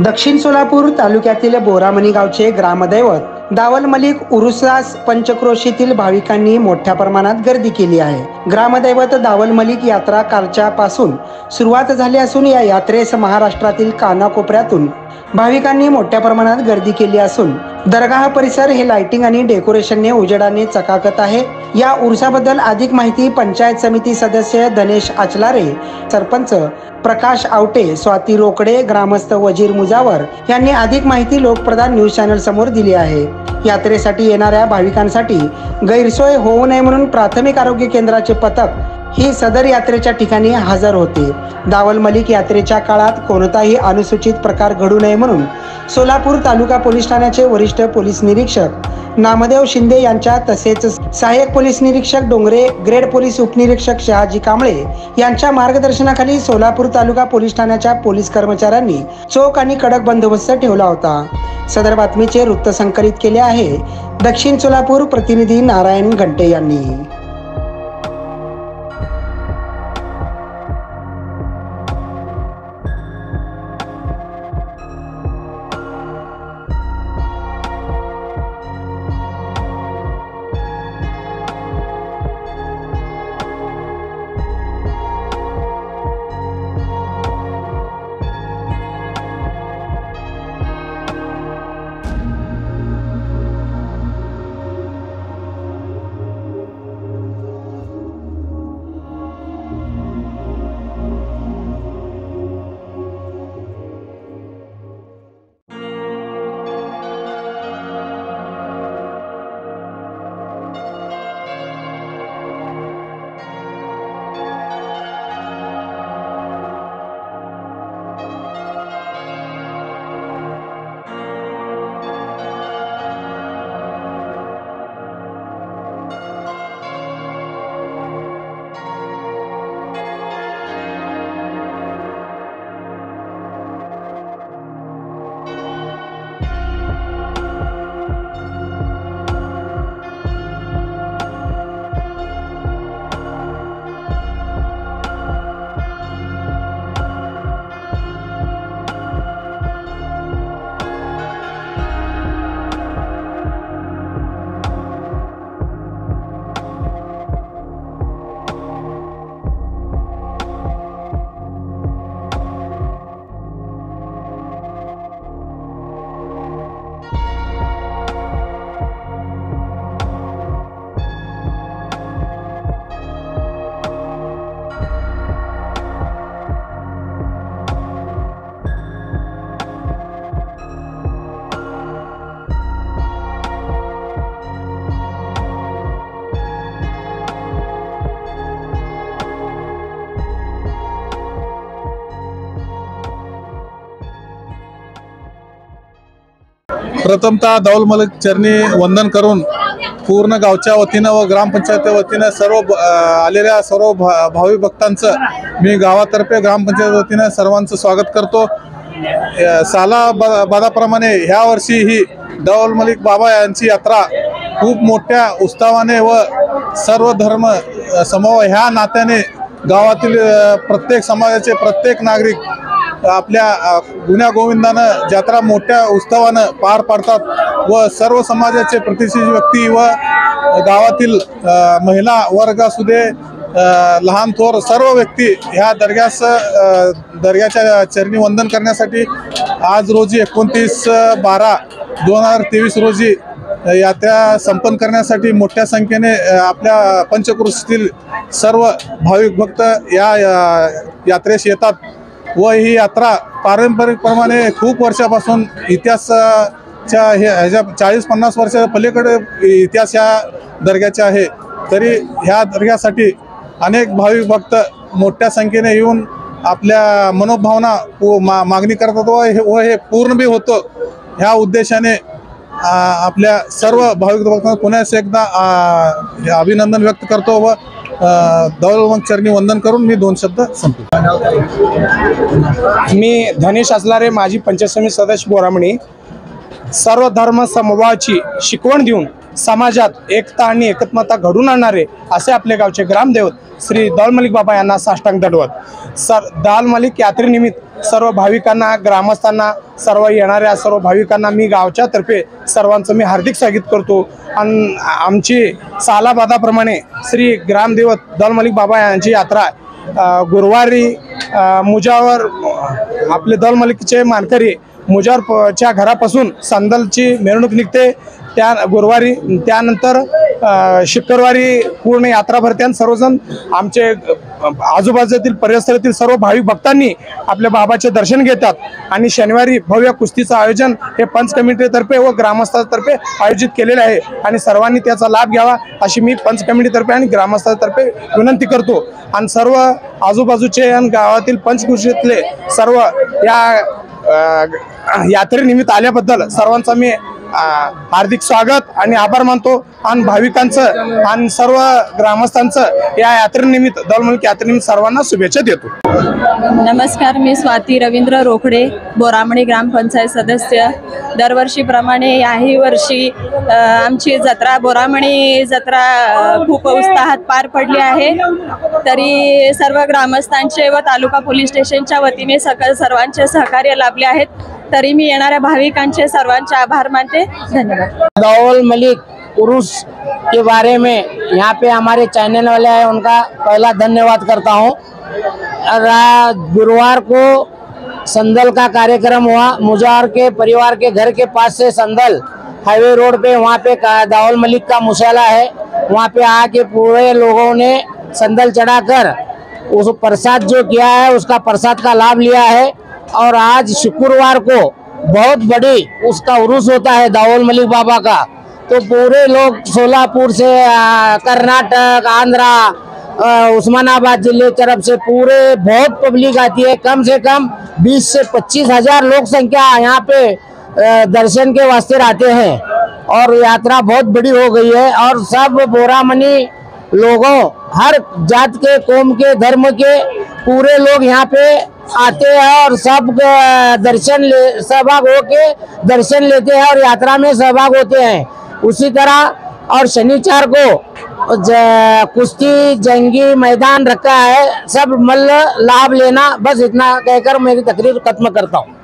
दक्षिण सोलापूर तालुक्यातील बोरामणी गावचे ग्रामदैवत दावल मलिक उरुसास पंचक्रोशीतील भाविकांनी मोठ्या प्रमाणात गर्दी केली आहे। ग्रामदैवत दावल मलिक यात्रा कालच्या पासून सुरुवात झाली असून या यात्रेस महाराष्ट्रातील कानाकोपऱ्यातून भाविकांनी मोठ्या प्रमाणात गर्दी केली असून दरगाह परिसर हे लाइटिंग आणि डेकोरेशनने उजेडाने चकाकत आहे। या उर्साबद्दल अधिक माहिती पंचायत समिती सदस्य धनेश आचलारे, सरपंच प्रकाश आवटे, स्वाती रोकडे, ग्रामस्थ वजीर मुजावर यांनी अधिक माहिती लोकप्रधान न्यूज चॅनल समोर दिली आहे। यात्रेसाठी येणाऱ्या भाविकांसाठी गैरसोय होऊ नये म्हणून प्राथमिक आरोग्य केंद्राचे पथक ही सदर यात्रेच्या ठिकाणी हजर होते। दावल मलिक यात्रेच्या काळात कोणताही अनुसूचित प्रकार घडू नये म्हणून सोलापूर तालुका पोलीस ठाण्याचे वरिष्ठ पोलीस निरीक्षक नामदेव शिंदे यांच्या तसेच सहाय्यक पोलीस निरीक्षक डोंगरे, ग्रेड पोलीस उपनिरीक्षक शहाजी कांबळे यांच्या मार्गदर्शनाखाली सोलापूर तालुका पोलीस ठाण्याच्या पोलीस कर्मचाऱ्यांनी चोख आणि कडक बंदोबस्त ठेवला होता। सदर बातमीचे वृत्त संकलित केले आहे दक्षिण सोलापूर प्रतिनिधी नारायण घंटे यांनी। प्रथमतः दावल मलिक चरणी वंदन करून पूर्ण गावच्या वतीनं व ग्रामपंचायत वतीनं सर्व आलेल्या सर्व भावी भक्तांचं मी गावातर्फे ग्रामपंचायत वतीनं सर्वांचं स्वागत करतो। सालाबादाप्रमाणे ह्या वर्षी ही दावल मलिक बाबा यांची यात्रा खूप मोठ्या उत्साहाने व सर्व धर्म समूह ह्या नात्याने गावातील प्रत्येक समाजाचे प्रत्येक नागरिक आपल्या गुण्या गोविंदानं यात्रा मोठ्या उत्सवानं पार पाडतात व सर्व समाजाचे प्रतिष्ठित व्यक्ती व गावातील महिला वर्ग असू दे, लहान थोर सर्व व्यक्ती ह्या दर्ग्याच्या चरणी वंदन करण्यासाठी आज रोजी 29/12/2023 रोजी यात्रा संपन्न करण्यासाठी मोठ्या संख्येने आपल्या पंचक्रोशीतील सर्व भाविक भक्त या यात्रेस येतात व ही यात्रा पारंपरिकप्रमाणे खूप वर्षापासून इतिहासाच्या ह्याच्या 40-50 वर्षाच्या पलीकडे इतिहास या दर्ग्याचा आहे। तरी ह्या दर्ग्यासाठी अनेक भाविक भक्त मोठ्या संख्येने येऊन आपल्या मनोभावना मागणी करतात व हे पूर्ण बी होतं। ह्या उद्देशाने आपल्या सर्व भाविक भक्तांना पुन्हा एकदा अभिनंदन व्यक्त करतो व दावल मलिक चरणी वंदन करून मी 2 शब्द संपतो। मी धनेश आचलारे, माजी पंचायत समिती सदस्य बोरामणी। सर्व धर्म समभावाची शिकवण देऊन समाजात एकता आणि एकत्मता घडून आणणारे असे आपले गावचे ग्रामदैवत श्री दाऊल मलिक बाबा यांना साष्टांग दंडवत। दाऊल मलिक यात्रेनिमित्त सर्व भाविकांना, ग्रामस्थांना, सर्व येणाऱ्या सर्व भाविकांना मी गावच्या तर्फे सर्वांचं मी हार्दिक स्वागत करतो। आणि आमची सालाबादाप्रमाणे श्री ग्रामदैवत दाऊल मलिक बाबा यांची यात्रा गुरुवारी मुजावर आपले दाऊल मलिकचे मानकरी मुजावरच्या घरापासून संदलची मिरवणूक निघते त्या गुरुवारी, त्यानंतर शुक्रवारी पूर्ण यात्रा भरते आणि सर्वजण आमचे आजूबाजूतील परिसरातील सर्व भाविक भक्तांनी आपल्या बाबाचे दर्शन घेतात। आणि शनिवारी भव्य कुस्तीचं आयोजन हे पंच कमिटीतर्फे व ग्रामस्थांतर्फे आयोजित केलेले आहे आणि सर्वांनी त्याचा लाभ घ्यावा अशी मी पंच कमिटीतर्फे आणि ग्रामस्थांतर्फे विनंती करतो। आणि सर्व आजूबाजूचे आणि गावातील पंचकृषीतले सर्व या यात्रेनिमित्त आल्याबद्दल सर्वांचा मी हार्दिक स्वागत आणि आभार मानतो। आणि भाविकांचं आणि सर्व ग्रामस्थांचं या यात्रेनिमित्त दाऊल मलिक यात्रेनिमित्त सर्वांना शुभेच्छा देतो। नमस्कार, मी स्वाती रवींद्र रोकडे, बोरामणी ग्रामपंचायत सदस्य। दरवर्षीप्रमाणे याही वर्षी आमची जत्रा, बोरामणी जत्रा खूप उत्साहात पार पडली आहे। तरी सर्व ग्रामस्थांचे व तालुका पोलीस स्टेशनच्या वतीने सर्वांचे सहकार्य लाभले आहेत। तरी मी येणाऱ्या भाविकांचे सर्वांचे आभार मानते। धन्यवाद। दाऊल मलिक उर्स के बारे में यहाँ पे हमारे चैनल वाले हैं, उनका पहला धन्यवाद करता हूँ। गुरुवार को संदल का कार्यक्रम हुआ, मुजावर के परिवार के घर के पास से संदल हाईवे रोड पे, वहाँ पे दाऊल मलिक का मुशाला है। वहाँ पे आके पूरे लोगों ने संदल चढ़ाकर उस प्रसाद जो किया है उसका प्रसाद का लाभ लिया है। और आज शुक्रवार को बहुत बड़ी उसका उर्स होता है दाऊल मलिक बाबा का, तो पूरे लोग सोलापुर से, कर्नाटक, आंध्रा, उस्मानाबाद जिले तरफ से पूरे बहुत पब्लिक आती है। कम से कम 20 से 25 हजार लोग संख्या यहाँ पे दर्शन के वास्ते रहते हैं और यात्रा बहुत बड़ी हो गई है। और सब बोरामनी लोगों, हर जात के, कौम के, धर्म के पूरे लोग यहाँ पे आते हैं और सब दर्शन सहभाग होके दर्शन लेते हैं और यात्रा में सहभाग होते हैं। उसी तरह और शनिवार को कुश्ती जंगी मैदान रखा है, सब मल्ल लाभ लेना। बस इतना कहकर मेरी तकरीर खत्म करता हूँ।